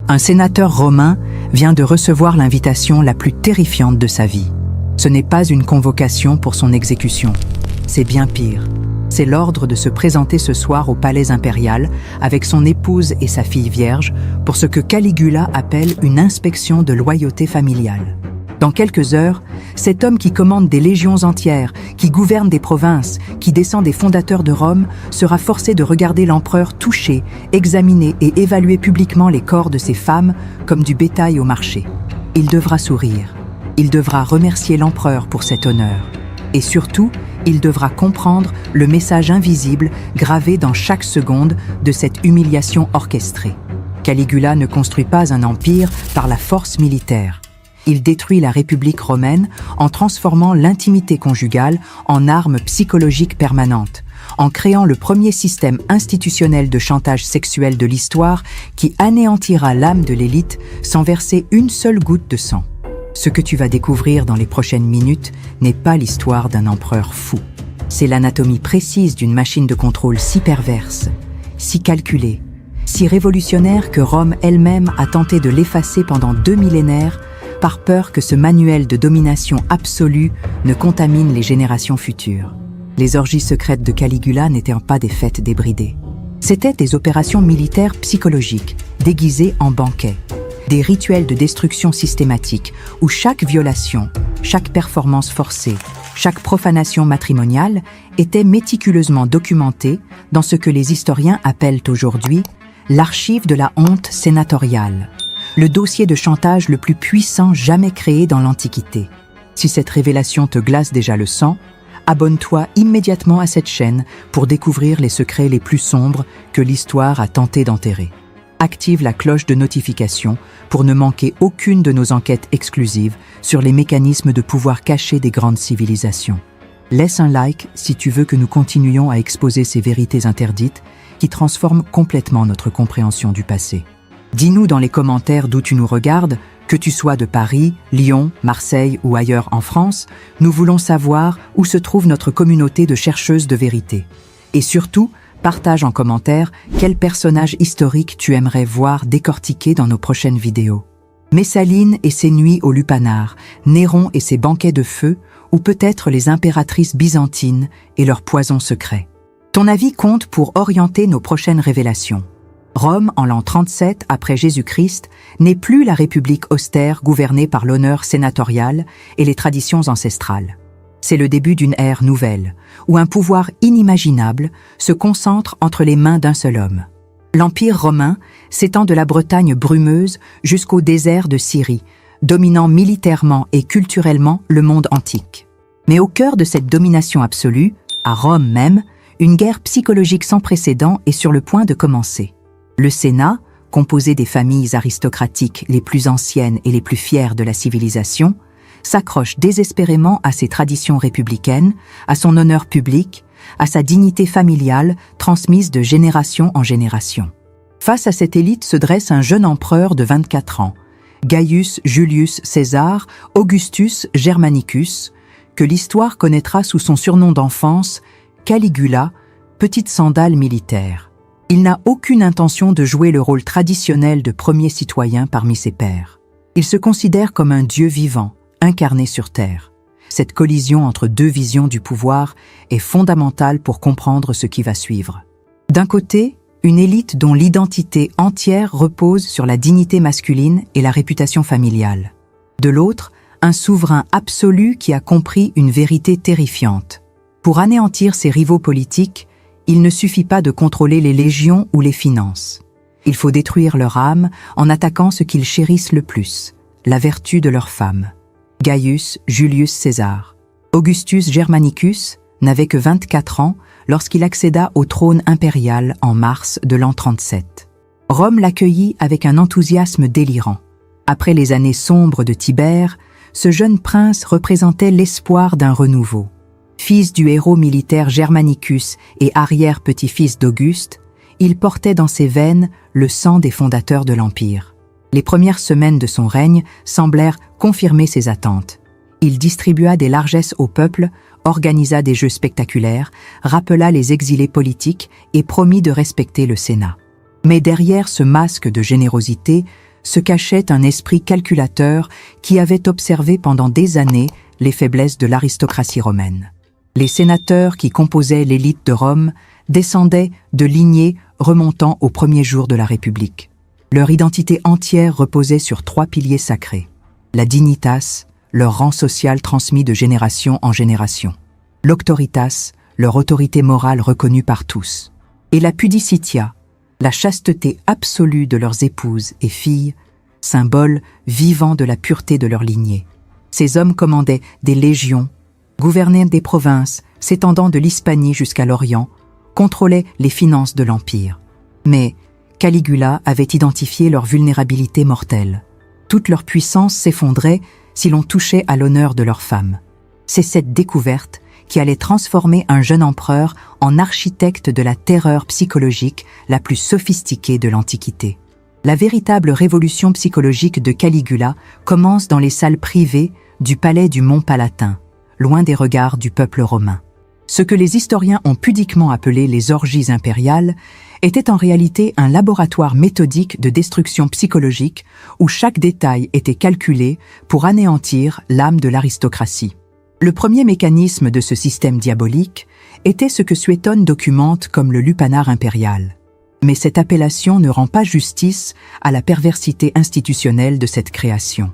Un sénateur romain vient de recevoir l'invitation la plus terrifiante de sa vie. Ce n'est pas une convocation pour son exécution. C'est bien pire. C'est l'ordre de se présenter ce soir au palais impérial avec son épouse et sa fille vierge pour ce que Caligula appelle une inspection de loyauté familiale. Dans quelques heures, cet homme qui commande des légions entières, qui gouverne des provinces, qui descend des fondateurs de Rome, sera forcé de regarder l'empereur toucher, examiner et évaluer publiquement les corps de ces femmes comme du bétail au marché. Il devra sourire. Il devra remercier l'empereur pour cet honneur. Et surtout, il devra comprendre le message invisible gravé dans chaque seconde de cette humiliation orchestrée. Caligula ne construit pas un empire par la force militaire. Il détruit la République romaine en transformant l'intimité conjugale en arme psychologique permanente, en créant le premier système institutionnel de chantage sexuel de l'histoire qui anéantira l'âme de l'élite sans verser une seule goutte de sang. Ce que tu vas découvrir dans les prochaines minutes n'est pas l'histoire d'un empereur fou. C'est l'anatomie précise d'une machine de contrôle si perverse, si calculée, si révolutionnaire que Rome elle-même a tenté de l'effacer pendant 2 millénaires par peur que ce manuel de domination absolue ne contamine les générations futures. Les orgies secrètes de Caligula n'étaient pas des fêtes débridées. C'étaient des opérations militaires psychologiques, déguisées en banquets. Des rituels de destruction systématique où chaque violation, chaque performance forcée, chaque profanation matrimoniale était méticuleusement documentée dans ce que les historiens appellent aujourd'hui l'archive de la honte sénatoriale, le dossier de chantage le plus puissant jamais créé dans l'Antiquité. Si cette révélation te glace déjà le sang, abonne-toi immédiatement à cette chaîne pour découvrir les secrets les plus sombres que l'histoire a tenté d'enterrer. Active la cloche de notification pour ne manquer aucune de nos enquêtes exclusives sur les mécanismes de pouvoir cachés des grandes civilisations. Laisse un like si tu veux que nous continuions à exposer ces vérités interdites qui transforment complètement notre compréhension du passé. Dis-nous dans les commentaires d'où tu nous regardes, que tu sois de Paris, Lyon, Marseille ou ailleurs en France, nous voulons savoir où se trouve notre communauté de chercheuses de vérité. Et surtout, partage en commentaire quel personnage historique tu aimerais voir décortiqué dans nos prochaines vidéos. Messaline et ses nuits au lupanar, Néron et ses banquets de feu, ou peut-être les impératrices byzantines et leurs poisons secrets. Ton avis compte pour orienter nos prochaines révélations. Rome, en l'an 37 après Jésus-Christ, n'est plus la république austère gouvernée par l'honneur sénatorial et les traditions ancestrales. C'est le début d'une ère nouvelle, où un pouvoir inimaginable se concentre entre les mains d'un seul homme. L'Empire romain s'étend de la Bretagne brumeuse jusqu'au désert de Syrie, dominant militairement et culturellement le monde antique. Mais au cœur de cette domination absolue, à Rome même, une guerre psychologique sans précédent est sur le point de commencer. Le Sénat, composé des familles aristocratiques les plus anciennes et les plus fières de la civilisation, s'accroche désespérément à ses traditions républicaines, à son honneur public, à sa dignité familiale transmise de génération en génération. Face à cette élite se dresse un jeune empereur de 24 ans, Gaius Julius César Augustus Germanicus, que l'histoire connaîtra sous son surnom d'enfance, Caligula, petite sandale militaire. Il n'a aucune intention de jouer le rôle traditionnel de premier citoyen parmi ses pairs. Il se considère comme un dieu vivant, incarné sur Terre. Cette collision entre deux visions du pouvoir est fondamentale pour comprendre ce qui va suivre. D'un côté, une élite dont l'identité entière repose sur la dignité masculine et la réputation familiale. De l'autre, un souverain absolu qui a compris une vérité terrifiante. Pour anéantir ses rivaux politiques, il ne suffit pas de contrôler les légions ou les finances. Il faut détruire leur âme en attaquant ce qu'ils chérissent le plus, la vertu de leurs femmes. Gaius Julius César. Augustus Germanicus n'avait que 24 ans lorsqu'il accéda au trône impérial en mars de l'an 37. Rome l'accueillit avec un enthousiasme délirant. Après les années sombres de Tibère, ce jeune prince représentait l'espoir d'un renouveau. Fils du héros militaire Germanicus et arrière-petit-fils d'Auguste, il portait dans ses veines le sang des fondateurs de l'Empire. Les premières semaines de son règne semblèrent confirmer ses attentes. Il distribua des largesses au peuple, organisa des jeux spectaculaires, rappela les exilés politiques et promit de respecter le Sénat. Mais derrière ce masque de générosité se cachait un esprit calculateur qui avait observé pendant des années les faiblesses de l'aristocratie romaine. Les sénateurs qui composaient l'élite de Rome descendaient de lignées remontant aux premiers jours de la République. Leur identité entière reposait sur 3 piliers sacrés. La dignitas, leur rang social transmis de génération en génération. L'auctoritas, leur autorité morale reconnue par tous. Et la pudicitia, la chasteté absolue de leurs épouses et filles, symbole vivant de la pureté de leur lignée. Ces hommes commandaient des légions, gouvernaient des provinces s'étendant de l'Hispanie jusqu'à l'Orient, contrôlaient les finances de l'Empire. Mais Caligula avait identifié leur vulnérabilité mortelle. Toute leur puissance s'effondrait si l'on touchait à l'honneur de leurs femmes. C'est cette découverte qui allait transformer un jeune empereur en architecte de la terreur psychologique la plus sophistiquée de l'Antiquité. La véritable révolution psychologique de Caligula commence dans les salles privées du palais du Mont Palatin, loin des regards du peuple romain. Ce que les historiens ont pudiquement appelé les orgies impériales était en réalité un laboratoire méthodique de destruction psychologique où chaque détail était calculé pour anéantir l'âme de l'aristocratie. Le premier mécanisme de ce système diabolique était ce que Suétone documente comme le lupanar impérial. Mais cette appellation ne rend pas justice à la perversité institutionnelle de cette création.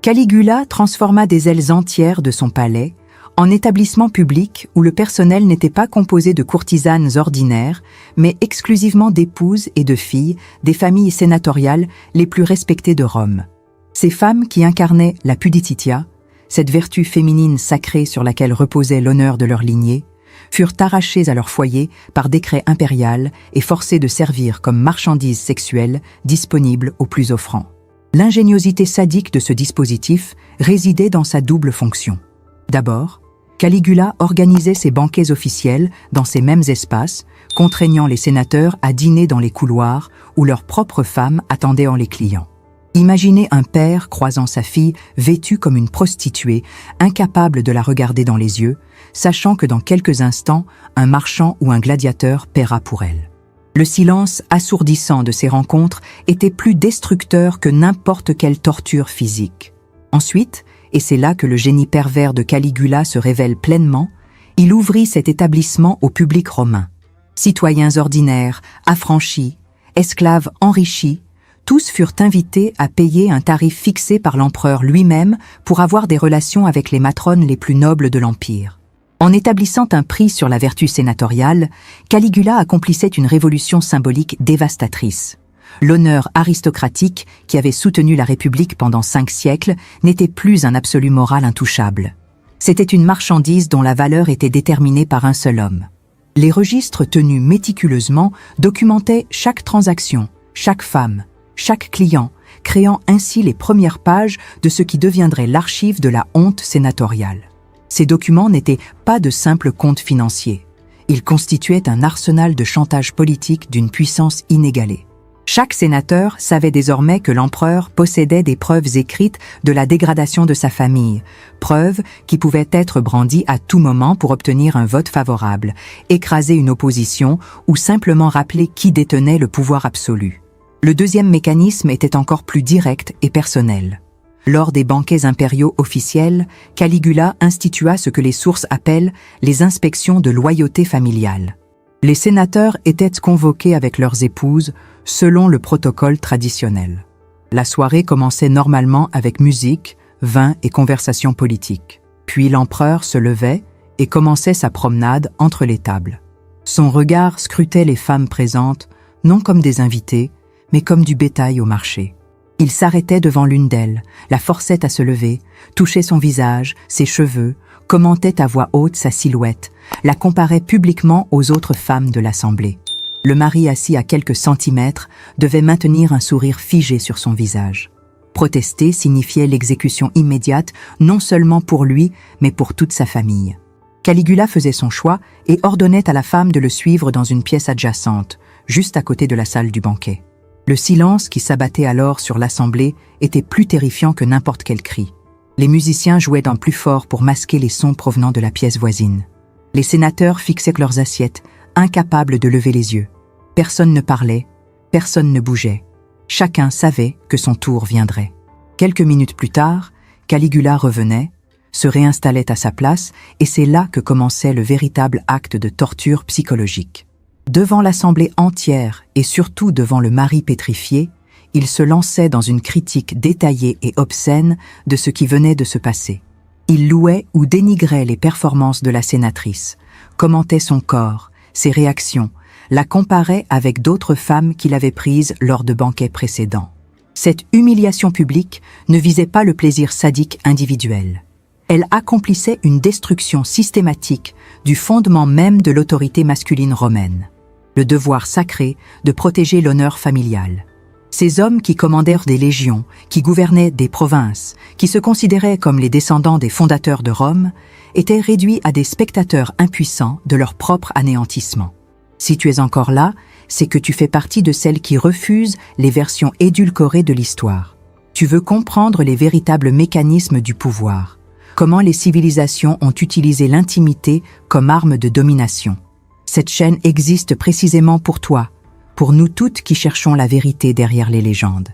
Caligula transforma des ailes entières de son palais en établissement public où le personnel n'était pas composé de courtisanes ordinaires, mais exclusivement d'épouses et de filles des familles sénatoriales les plus respectées de Rome. Ces femmes qui incarnaient la pudicitia, cette vertu féminine sacrée sur laquelle reposait l'honneur de leur lignée, furent arrachées à leur foyer par décret impérial et forcées de servir comme marchandises sexuelles disponibles aux plus offrants. L'ingéniosité sadique de ce dispositif résidait dans sa double fonction. D'abord, Caligula organisait ses banquets officiels dans ces mêmes espaces, contraignant les sénateurs à dîner dans les couloirs où leurs propres femmes attendaient en les clients. Imaginez un père croisant sa fille vêtue comme une prostituée, incapable de la regarder dans les yeux, sachant que dans quelques instants, un marchand ou un gladiateur paiera pour elle. Le silence assourdissant de ces rencontres était plus destructeur que n'importe quelle torture physique. Ensuite, et c'est là que le génie pervers de Caligula se révèle pleinement, il ouvrit cet établissement au public romain. Citoyens ordinaires, affranchis, esclaves enrichis, tous furent invités à payer un tarif fixé par l'empereur lui-même pour avoir des relations avec les matrones les plus nobles de l'Empire. En établissant un prix sur la vertu sénatoriale, Caligula accomplissait une révolution symbolique dévastatrice. L'honneur aristocratique qui avait soutenu la République pendant 5 siècles n'était plus un absolu moral intouchable. C'était une marchandise dont la valeur était déterminée par un seul homme. Les registres tenus méticuleusement documentaient chaque transaction, chaque femme, chaque client, créant ainsi les premières pages de ce qui deviendrait l'archive de la honte sénatoriale. Ces documents n'étaient pas de simples comptes financiers. Ils constituaient un arsenal de chantage politique d'une puissance inégalée. Chaque sénateur savait désormais que l'empereur possédait des preuves écrites de la dégradation de sa famille, preuves qui pouvaient être brandies à tout moment pour obtenir un vote favorable, écraser une opposition ou simplement rappeler qui détenait le pouvoir absolu. Le deuxième mécanisme était encore plus direct et personnel. Lors des banquets impériaux officiels, Caligula institua ce que les sources appellent les inspections de loyauté familiale. Les sénateurs étaient convoqués avec leurs épouses selon le protocole traditionnel. La soirée commençait normalement avec musique, vin et conversation politique. Puis l'empereur se levait et commençait sa promenade entre les tables. Son regard scrutait les femmes présentes, non comme des invités, mais comme du bétail au marché. Il s'arrêtait devant l'une d'elles, la forçait à se lever, touchait son visage, ses cheveux, commentait à voix haute sa silhouette, la comparait publiquement aux autres femmes de l'assemblée. Le mari assis à quelques centimètres devait maintenir un sourire figé sur son visage. Protester signifiait l'exécution immédiate, non seulement pour lui, mais pour toute sa famille. Caligula faisait son choix et ordonnait à la femme de le suivre dans une pièce adjacente, juste à côté de la salle du banquet. Le silence qui s'abattait alors sur l'assemblée était plus terrifiant que n'importe quel cri. Les musiciens jouaient d'un plus fort pour masquer les sons provenant de la pièce voisine. Les sénateurs fixaient leurs assiettes, incapables de lever les yeux. Personne ne parlait, personne ne bougeait. Chacun savait que son tour viendrait. Quelques minutes plus tard, Caligula revenait, se réinstallait à sa place, et c'est là que commençait le véritable acte de torture psychologique. Devant l'assemblée entière et surtout devant le mari pétrifié, il se lançait dans une critique détaillée et obscène de ce qui venait de se passer. Il louait ou dénigrait les performances de la sénatrice, commentait son corps, ses réactions, la comparait avec d'autres femmes qu'il avait prises lors de banquets précédents. Cette humiliation publique ne visait pas le plaisir sadique individuel. Elle accomplissait une destruction systématique du fondement même de l'autorité masculine romaine, le devoir sacré de protéger l'honneur familial. Ces hommes qui commandèrent des légions, qui gouvernaient des provinces, qui se considéraient comme les descendants des fondateurs de Rome, étaient réduits à des spectateurs impuissants de leur propre anéantissement. Si tu es encore là, c'est que tu fais partie de celles qui refusent les versions édulcorées de l'histoire. Tu veux comprendre les véritables mécanismes du pouvoir, comment les civilisations ont utilisé l'intimité comme arme de domination. Cette chaîne existe précisément pour toi, pour nous toutes qui cherchons la vérité derrière les légendes.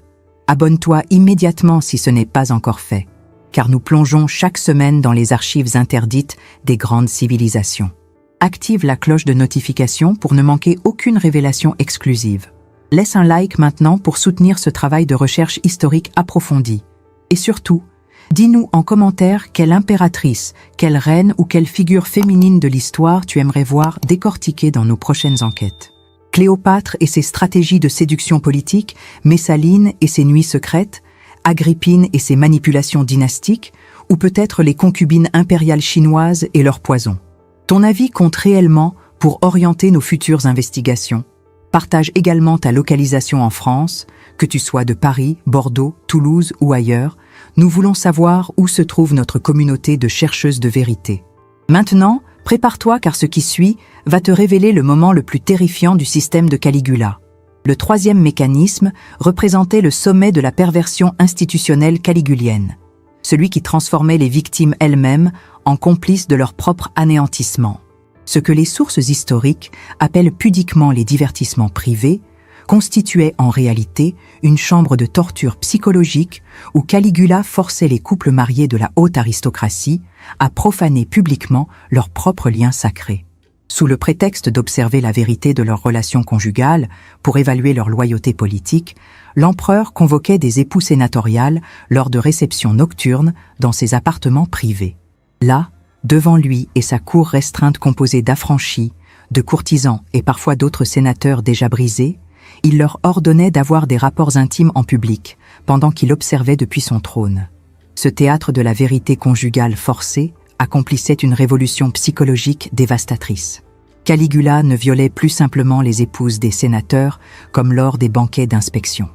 Abonne-toi immédiatement si ce n'est pas encore fait, car nous plongeons chaque semaine dans les archives interdites des grandes civilisations. Active la cloche de notification pour ne manquer aucune révélation exclusive. Laisse un like maintenant pour soutenir ce travail de recherche historique approfondi. Et surtout, dis-nous en commentaire quelle impératrice, quelle reine ou quelle figure féminine de l'histoire tu aimerais voir décortiquée dans nos prochaines enquêtes. Cléopâtre et ses stratégies de séduction politique, Messaline et ses nuits secrètes, Agrippine et ses manipulations dynastiques, ou peut-être les concubines impériales chinoises et leurs poisons. Ton avis compte réellement pour orienter nos futures investigations. Partage également ta localisation en France, que tu sois de Paris, Bordeaux, Toulouse ou ailleurs. Nous voulons savoir où se trouve notre communauté de chercheuses de vérité. Maintenant, prépare-toi car ce qui suit va te révéler le moment le plus terrifiant du système de Caligula. Le troisième mécanisme représentait le sommet de la perversion institutionnelle caligulienne, celui qui transformait les victimes elles-mêmes en complices de leur propre anéantissement. Ce que les sources historiques appellent pudiquement les divertissements privés constituait en réalité une chambre de torture psychologique où Caligula forçait les couples mariés de la haute aristocratie à profaner publiquement leurs propres liens sacrés. Sous le prétexte d'observer la vérité de leurs relations conjugales pour évaluer leur loyauté politique, l'empereur convoquait des époux sénatoriales lors de réceptions nocturnes dans ses appartements privés. Là, devant lui et sa cour restreinte composée d'affranchis, de courtisans et parfois d'autres sénateurs déjà brisés, il leur ordonnait d'avoir des rapports intimes en public, pendant qu'il observait depuis son trône. Ce théâtre de la vérité conjugale forcée accomplissait une révolution psychologique dévastatrice. Caligula ne violait plus simplement les épouses des sénateurs comme lors des banquets d'inspection.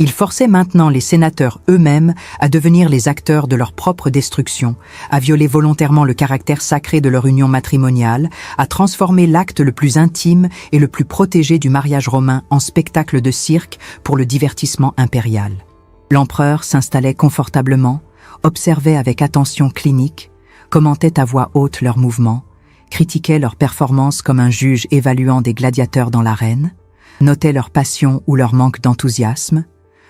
Il forçait maintenant les sénateurs eux-mêmes à devenir les acteurs de leur propre destruction, à violer volontairement le caractère sacré de leur union matrimoniale, à transformer l'acte le plus intime et le plus protégé du mariage romain en spectacle de cirque pour le divertissement impérial. L'empereur s'installait confortablement, observait avec attention clinique, commentait à voix haute leurs mouvements, critiquait leurs performances comme un juge évaluant des gladiateurs dans l'arène, notait leur passion ou leur manque d'enthousiasme,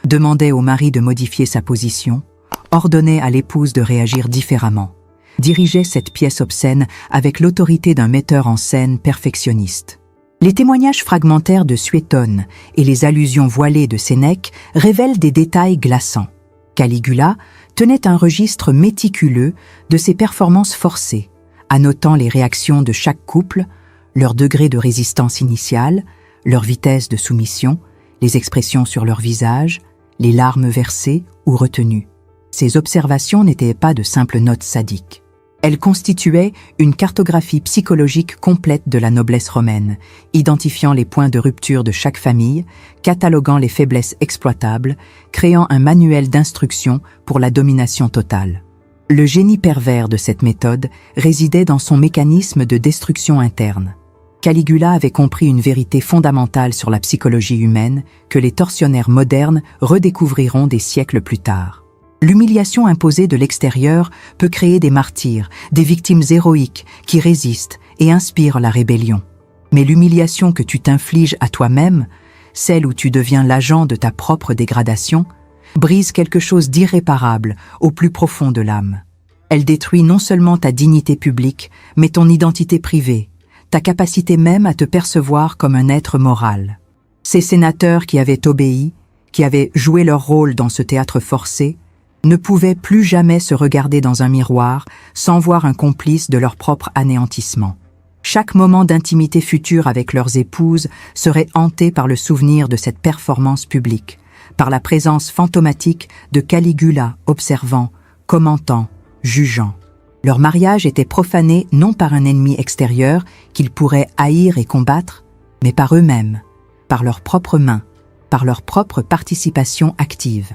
demandait au mari de modifier sa position, ordonnait à l'épouse de réagir différemment, dirigeait cette pièce obscène avec l'autorité d'un metteur en scène perfectionniste. Les témoignages fragmentaires de Suétone et les allusions voilées de Sénèque révèlent des détails glaçants. Caligula tenait un registre méticuleux de ses performances forcées, annotant les réactions de chaque couple, leur degré de résistance initiale, leur vitesse de soumission, les expressions sur leur visage, les larmes versées ou retenues. Ces observations n'étaient pas de simples notes sadiques. Elles constituaient une cartographie psychologique complète de la noblesse romaine, identifiant les points de rupture de chaque famille, cataloguant les faiblesses exploitables, créant un manuel d'instruction pour la domination totale. Le génie pervers de cette méthode résidait dans son mécanisme de destruction interne. Caligula avait compris une vérité fondamentale sur la psychologie humaine que les tortionnaires modernes redécouvriront des siècles plus tard. L'humiliation imposée de l'extérieur peut créer des martyrs, des victimes héroïques qui résistent et inspirent la rébellion. Mais l'humiliation que tu t'infliges à toi-même, celle où tu deviens l'agent de ta propre dégradation, brise quelque chose d'irréparable au plus profond de l'âme. Elle détruit non seulement ta dignité publique, mais ton identité privée, ta capacité même à te percevoir comme un être moral. Ces sénateurs qui avaient obéi, qui avaient joué leur rôle dans ce théâtre forcé, ne pouvaient plus jamais se regarder dans un miroir sans voir un complice de leur propre anéantissement. Chaque moment d'intimité future avec leurs épouses serait hanté par le souvenir de cette performance publique, par la présence fantomatique de Caligula observant, commentant, jugeant. Leur mariage était profané non par un ennemi extérieur qu'ils pourraient haïr et combattre, mais par eux-mêmes, par leurs propres mains, par leur propre participation active.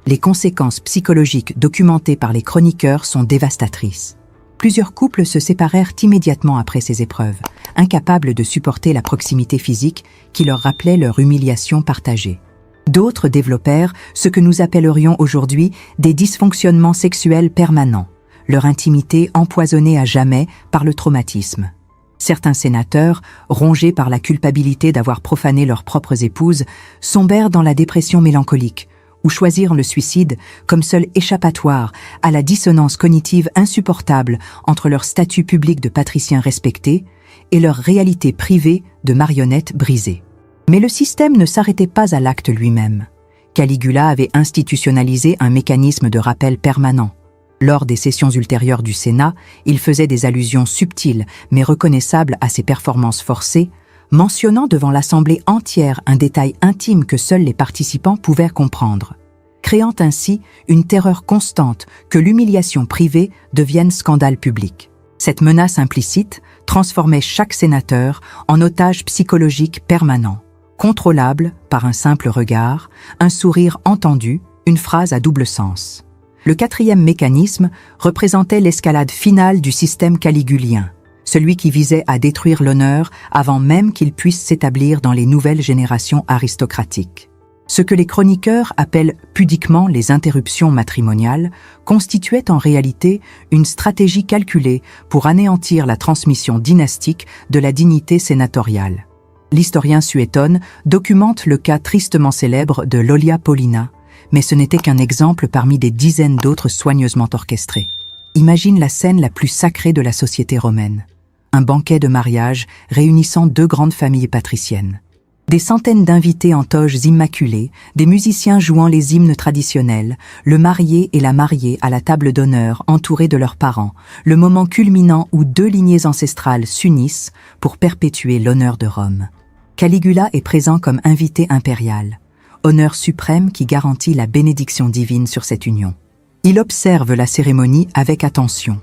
Les conséquences psychologiques documentées par les chroniqueurs sont dévastatrices. Plusieurs couples se séparèrent immédiatement après ces épreuves, incapables de supporter la proximité physique qui leur rappelait leur humiliation partagée. D'autres développèrent ce que nous appellerions aujourd'hui des dysfonctionnements sexuels permanents, leur intimité empoisonnée à jamais par le traumatisme. Certains sénateurs, rongés par la culpabilité d'avoir profané leurs propres épouses, tombèrent dans la dépression mélancolique, ou choisirent le suicide comme seul échappatoire à la dissonance cognitive insupportable entre leur statut public de patriciens respectés et leur réalité privée de marionnettes brisées. Mais le système ne s'arrêtait pas à l'acte lui-même. Caligula avait institutionnalisé un mécanisme de rappel permanent. Lors des sessions ultérieures du Sénat, il faisait des allusions subtiles mais reconnaissables à ses performances forcées, mentionnant devant l'Assemblée entière un détail intime que seuls les participants pouvaient comprendre, créant ainsi une terreur constante que l'humiliation privée devienne scandale public. Cette menace implicite transformait chaque sénateur en otage psychologique permanent, contrôlable par un simple regard, un sourire entendu, une phrase à double sens. Le quatrième mécanisme représentait l'escalade finale du système caligulien, celui qui visait à détruire l'honneur avant même qu'il puisse s'établir dans les nouvelles générations aristocratiques. Ce que les chroniqueurs appellent pudiquement les interruptions matrimoniales constituait en réalité une stratégie calculée pour anéantir la transmission dynastique de la dignité sénatoriale. L'historien Suétone documente le cas tristement célèbre de Lollia Paulina, mais ce n'était qu'un exemple parmi des dizaines d'autres soigneusement orchestrés. Imagine la scène la plus sacrée de la société romaine. Un banquet de mariage réunissant deux grandes familles patriciennes. Des centaines d'invités en toges immaculées, des musiciens jouant les hymnes traditionnels, le marié et la mariée à la table d'honneur entourés de leurs parents, le moment culminant où deux lignées ancestrales s'unissent pour perpétuer l'honneur de Rome. Caligula est présent comme invité impérial, honneur suprême qui garantit la bénédiction divine sur cette union. Il observe la cérémonie avec attention,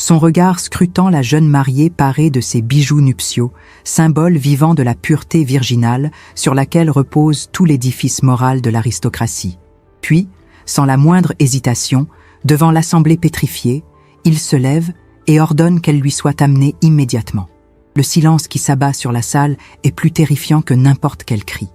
son regard scrutant la jeune mariée parée de ses bijoux nuptiaux, symbole vivant de la pureté virginale sur laquelle repose tout l'édifice moral de l'aristocratie. Puis, sans la moindre hésitation, devant l'assemblée pétrifiée, il se lève et ordonne qu'elle lui soit amenée immédiatement. Le silence qui s'abat sur la salle est plus terrifiant que n'importe quel cri.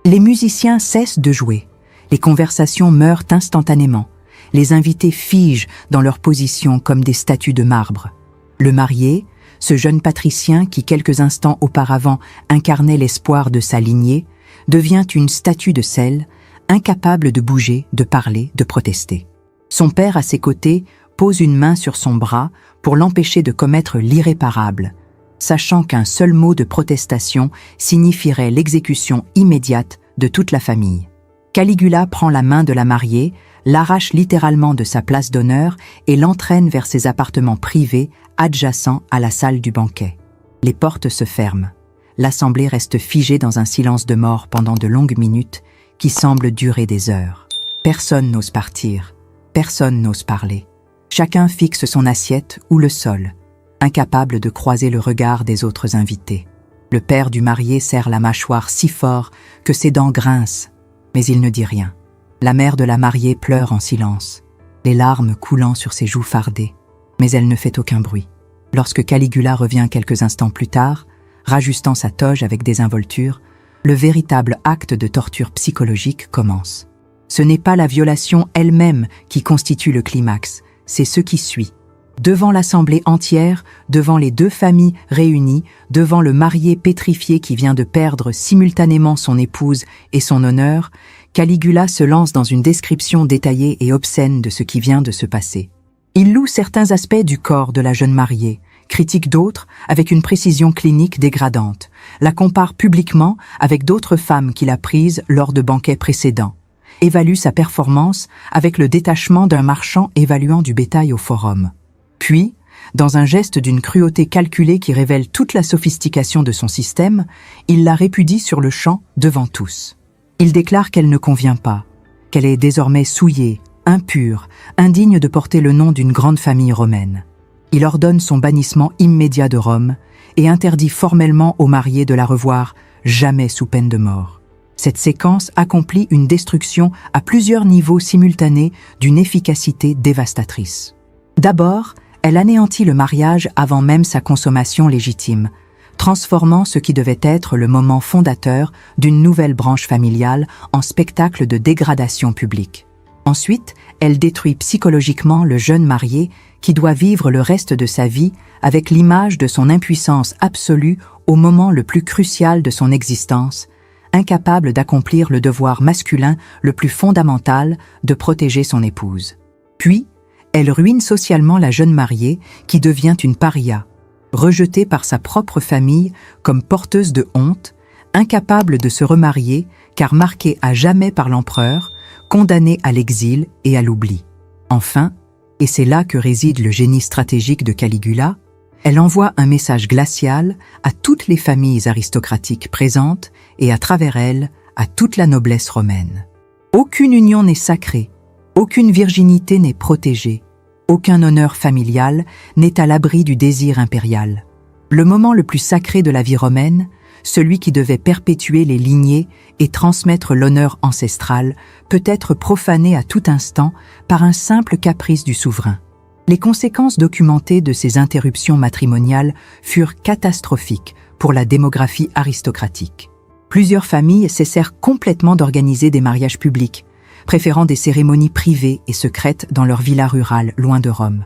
Les musiciens cessent de jouer, les conversations meurent instantanément, les invités figent dans leur position comme des statues de marbre. Le marié, ce jeune patricien qui quelques instants auparavant incarnait l'espoir de sa lignée, devient une statue de sel, incapable de bouger, de parler, de protester. Son père, à ses côtés, pose une main sur son bras pour l'empêcher de commettre l'irréparable, sachant qu'un seul mot de protestation signifierait l'exécution immédiate de toute la famille. Caligula prend la main de la mariée, l'arrache littéralement de sa place d'honneur et l'entraîne vers ses appartements privés adjacents à la salle du banquet. Les portes se ferment. L'assemblée reste figée dans un silence de mort pendant de longues minutes qui semblent durer des heures. Personne n'ose partir, personne n'ose parler. Chacun fixe son assiette ou le sol, incapable de croiser le regard des autres invités. Le père du marié serre la mâchoire si fort que ses dents grincent, mais il ne dit rien. La mère de la mariée pleure en silence, les larmes coulant sur ses joues fardées, mais elle ne fait aucun bruit. Lorsque Caligula revient quelques instants plus tard, rajustant sa toge avec désinvolture, le véritable acte de torture psychologique commence. Ce n'est pas la violation elle-même qui constitue le climax, c'est ce qui suit. Devant l'assemblée entière, devant les deux familles réunies, devant le marié pétrifié qui vient de perdre simultanément son épouse et son honneur, Caligula se lance dans une description détaillée et obscène de ce qui vient de se passer. Il loue certains aspects du corps de la jeune mariée, critique d'autres avec une précision clinique dégradante, la compare publiquement avec d'autres femmes qu'il a prises lors de banquets précédents, évalue sa performance avec le détachement d'un marchand évaluant du bétail au forum. Puis, dans un geste d'une cruauté calculée qui révèle toute la sophistication de son système, il la répudie sur le champ devant tous. Il déclare qu'elle ne convient pas, qu'elle est désormais souillée, impure, indigne de porter le nom d'une grande famille romaine. Il ordonne son bannissement immédiat de Rome et interdit formellement aux mariés de la revoir jamais sous peine de mort. Cette séquence accomplit une destruction à plusieurs niveaux simultanés d'une efficacité dévastatrice. D'abord, elle anéantit le mariage avant même sa consommation légitime, transformant ce qui devait être le moment fondateur d'une nouvelle branche familiale en spectacle de dégradation publique. Ensuite, elle détruit psychologiquement le jeune marié qui doit vivre le reste de sa vie avec l'image de son impuissance absolue au moment le plus crucial de son existence, incapable d'accomplir le devoir masculin le plus fondamental de protéger son épouse. Puis, elle ruine socialement la jeune mariée qui devient une paria, rejetée par sa propre famille comme porteuse de honte, incapable de se remarier car marquée à jamais par l'empereur, condamnée à l'exil et à l'oubli. Enfin, et c'est là que réside le génie stratégique de Caligula, elle envoie un message glacial à toutes les familles aristocratiques présentes et à travers elles à toute la noblesse romaine. Aucune union n'est sacrée, aucune virginité n'est protégée, aucun honneur familial n'est à l'abri du désir impérial. Le moment le plus sacré de la vie romaine, celui qui devait perpétuer les lignées et transmettre l'honneur ancestral, peut être profané à tout instant par un simple caprice du souverain. Les conséquences documentées de ces interruptions matrimoniales furent catastrophiques pour la démographie aristocratique. Plusieurs familles cessèrent complètement d'organiser des mariages publics, préférant des cérémonies privées et secrètes dans leur villa rurale, loin de Rome.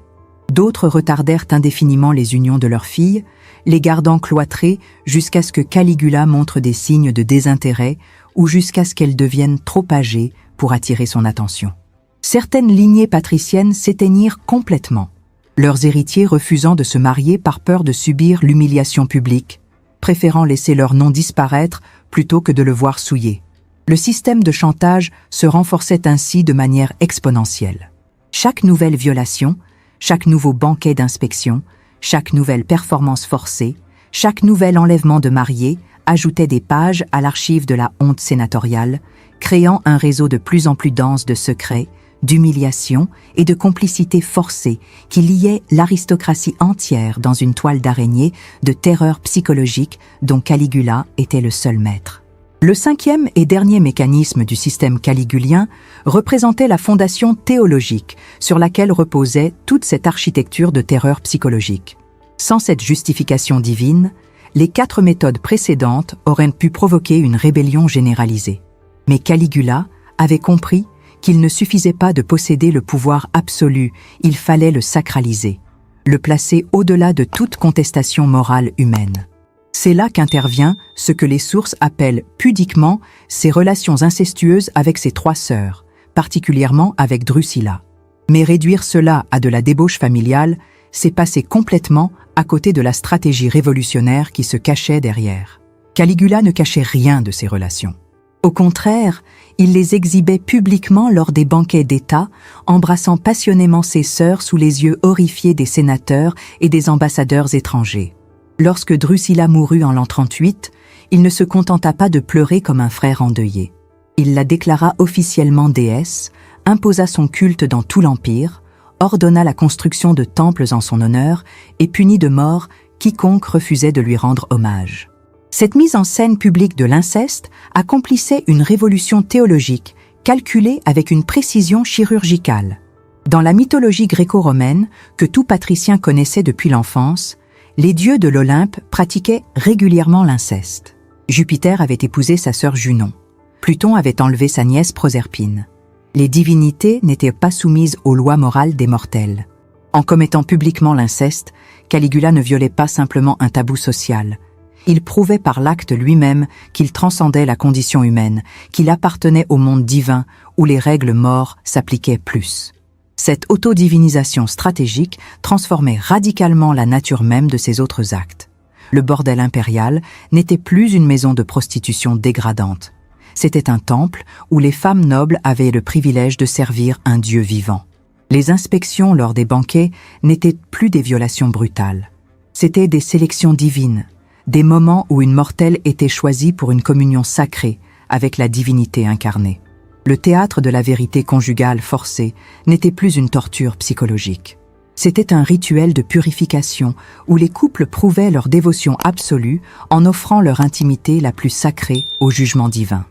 D'autres retardèrent indéfiniment les unions de leurs filles, les gardant cloîtrées jusqu'à ce que Caligula montre des signes de désintérêt ou jusqu'à ce qu'elles deviennent trop âgées pour attirer son attention. Certaines lignées patriciennes s'éteignirent complètement, leurs héritiers refusant de se marier par peur de subir l'humiliation publique, préférant laisser leur nom disparaître plutôt que de le voir souillé. Le système de chantage se renforçait ainsi de manière exponentielle. Chaque nouvelle violation, chaque nouveau banquet d'inspection, chaque nouvelle performance forcée, chaque nouvel enlèvement de mariés ajoutait des pages à l'archive de la honte sénatoriale, créant un réseau de plus en plus dense de secrets, d'humiliation et de complicité forcée qui liait l'aristocratie entière dans une toile d'araignée de terreur psychologique dont Caligula était le seul maître. Le cinquième et dernier mécanisme du système caligulien représentait la fondation théologique sur laquelle reposait toute cette architecture de terreur psychologique. Sans cette justification divine, les 4 méthodes précédentes auraient pu provoquer une rébellion généralisée. Mais Caligula avait compris qu'il ne suffisait pas de posséder le pouvoir absolu, il fallait le sacraliser, le placer au-delà de toute contestation morale humaine. C'est là qu'intervient ce que les sources appellent pudiquement ses relations incestueuses avec ses 3 sœurs, particulièrement avec Drusilla. Mais réduire cela à de la débauche familiale, c'est passer complètement à côté de la stratégie révolutionnaire qui se cachait derrière. Caligula ne cachait rien de ces relations. Au contraire, il les exhibait publiquement lors des banquets d'État, embrassant passionnément ses sœurs sous les yeux horrifiés des sénateurs et des ambassadeurs étrangers. Lorsque Drusilla mourut en l'an 38, il ne se contenta pas de pleurer comme un frère endeuillé. Il la déclara officiellement déesse, imposa son culte dans tout l'Empire, ordonna la construction de temples en son honneur et punit de mort quiconque refusait de lui rendre hommage. Cette mise en scène publique de l'inceste accomplissait une révolution théologique calculée avec une précision chirurgicale. Dans la mythologie gréco-romaine, que tout patricien connaissait depuis l'enfance, les dieux de l'Olympe pratiquaient régulièrement l'inceste. Jupiter avait épousé sa sœur Junon. Pluton avait enlevé sa nièce Proserpine. Les divinités n'étaient pas soumises aux lois morales des mortels. En commettant publiquement l'inceste, Caligula ne violait pas simplement un tabou social. Il prouvait par l'acte lui-même qu'il transcendait la condition humaine, qu'il appartenait au monde divin où les règles morts s'appliquaient plus. Cette autodivinisation stratégique transformait radicalement la nature même de ses autres actes. Le bordel impérial n'était plus une maison de prostitution dégradante. C'était un temple où les femmes nobles avaient le privilège de servir un Dieu vivant. Les inspections lors des banquets n'étaient plus des violations brutales. C'étaient des sélections divines, des moments où une mortelle était choisie pour une communion sacrée avec la divinité incarnée. Le théâtre de la vérité conjugale forcée n'était plus une torture psychologique. C'était un rituel de purification où les couples prouvaient leur dévotion absolue en offrant leur intimité la plus sacrée au jugement divin.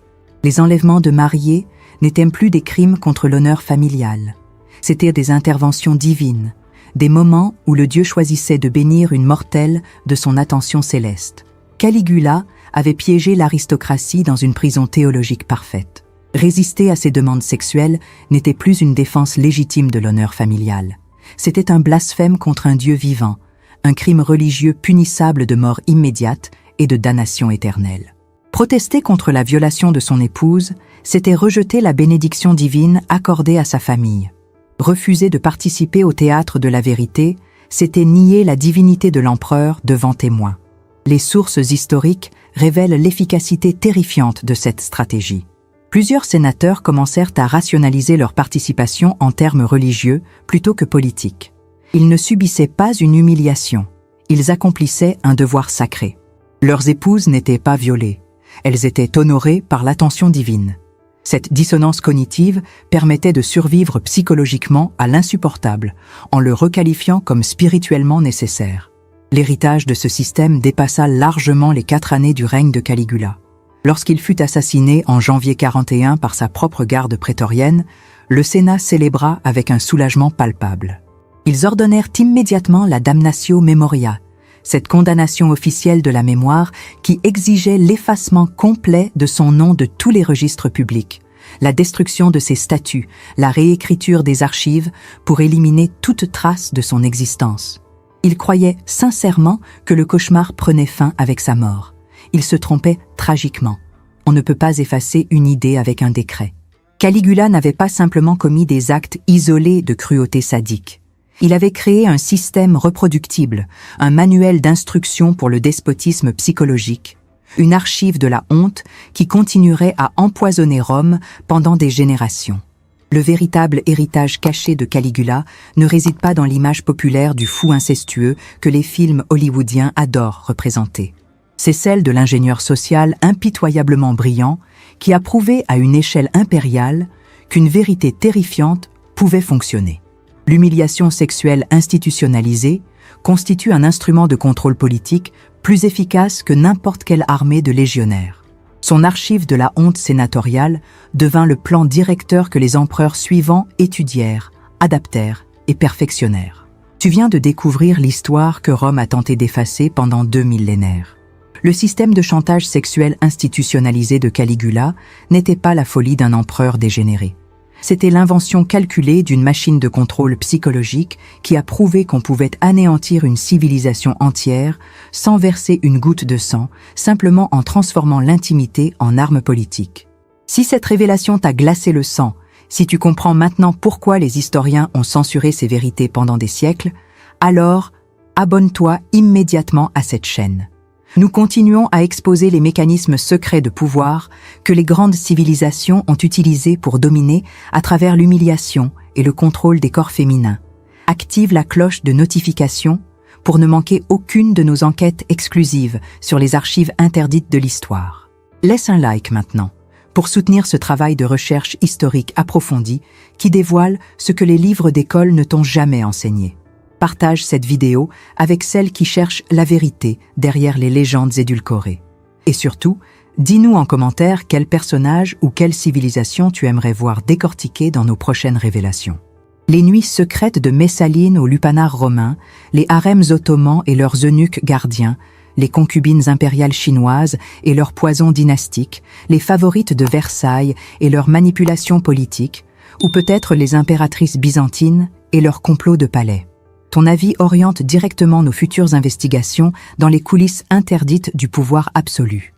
Les enlèvements de mariés n'étaient plus des crimes contre l'honneur familial. C'étaient des interventions divines, des moments où le Dieu choisissait de bénir une mortelle de son attention céleste. Caligula avait piégé l'aristocratie dans une prison théologique parfaite. Résister à ces demandes sexuelles n'était plus une défense légitime de l'honneur familial. C'était un blasphème contre un Dieu vivant, un crime religieux punissable de mort immédiate et de damnation éternelle. Protester contre la violation de son épouse, c'était rejeter la bénédiction divine accordée à sa famille. Refuser de participer au théâtre de la vérité, c'était nier la divinité de l'empereur devant témoins. Les sources historiques révèlent l'efficacité terrifiante de cette stratégie. Plusieurs sénateurs commencèrent à rationaliser leur participation en termes religieux plutôt que politiques. Ils ne subissaient pas une humiliation, ils accomplissaient un devoir sacré. Leurs épouses n'étaient pas violées, elles étaient honorées par l'attention divine. Cette dissonance cognitive permettait de survivre psychologiquement à l'insupportable, en le requalifiant comme spirituellement nécessaire. L'héritage de ce système dépassa largement les 4 années du règne de Caligula. Lorsqu'il fut assassiné en janvier 41 par sa propre garde prétorienne, le Sénat célébra avec un soulagement palpable. Ils ordonnèrent immédiatement la damnatio memoria, cette condamnation officielle de la mémoire qui exigeait l'effacement complet de son nom de tous les registres publics, la destruction de ses statuts, la réécriture des archives pour éliminer toute trace de son existence. Il croyait sincèrement que le cauchemar prenait fin avec sa mort. Il se trompait tragiquement. On ne peut pas effacer une idée avec un décret. Caligula n'avait pas simplement commis des actes isolés de cruauté sadique. Il avait créé un système reproductible, un manuel d'instruction pour le despotisme psychologique, une archive de la honte qui continuerait à empoisonner Rome pendant des générations. Le véritable héritage caché de Caligula ne réside pas dans l'image populaire du fou incestueux que les films hollywoodiens adorent représenter. C'est celle de l'ingénieur social impitoyablement brillant qui a prouvé à une échelle impériale qu'une vérité terrifiante pouvait fonctionner. L'humiliation sexuelle institutionnalisée constitue un instrument de contrôle politique plus efficace que n'importe quelle armée de légionnaires. Son archive de la honte sénatoriale devint le plan directeur que les empereurs suivants étudièrent, adaptèrent et perfectionnèrent. Tu viens de découvrir l'histoire que Rome a tenté d'effacer pendant 2 millénaires. Le système de chantage sexuel institutionnalisé de Caligula n'était pas la folie d'un empereur dégénéré. C'était l'invention calculée d'une machine de contrôle psychologique qui a prouvé qu'on pouvait anéantir une civilisation entière sans verser une goutte de sang, simplement en transformant l'intimité en arme politique. Si cette révélation t'a glacé le sang, si tu comprends maintenant pourquoi les historiens ont censuré ces vérités pendant des siècles, alors abonne-toi immédiatement à cette chaîne. Nous continuons à exposer les mécanismes secrets de pouvoir que les grandes civilisations ont utilisés pour dominer à travers l'humiliation et le contrôle des corps féminins. Active la cloche de notification pour ne manquer aucune de nos enquêtes exclusives sur les archives interdites de l'histoire. Laisse un like maintenant pour soutenir ce travail de recherche historique approfondi qui dévoile ce que les livres d'école ne t'ont jamais enseigné. Partage cette vidéo avec celles qui cherchent la vérité derrière les légendes édulcorées. Et surtout, dis-nous en commentaire quel personnage ou quelle civilisation tu aimerais voir décortiquer dans nos prochaines révélations. Les nuits secrètes de Messaline au lupanar romain, les harems ottomans et leurs eunuques gardiens, les concubines impériales chinoises et leurs poisons dynastiques, les favorites de Versailles et leurs manipulations politiques, ou peut-être les impératrices byzantines et leurs complots de palais. Ton avis oriente directement nos futures investigations dans les coulisses interdites du pouvoir absolu.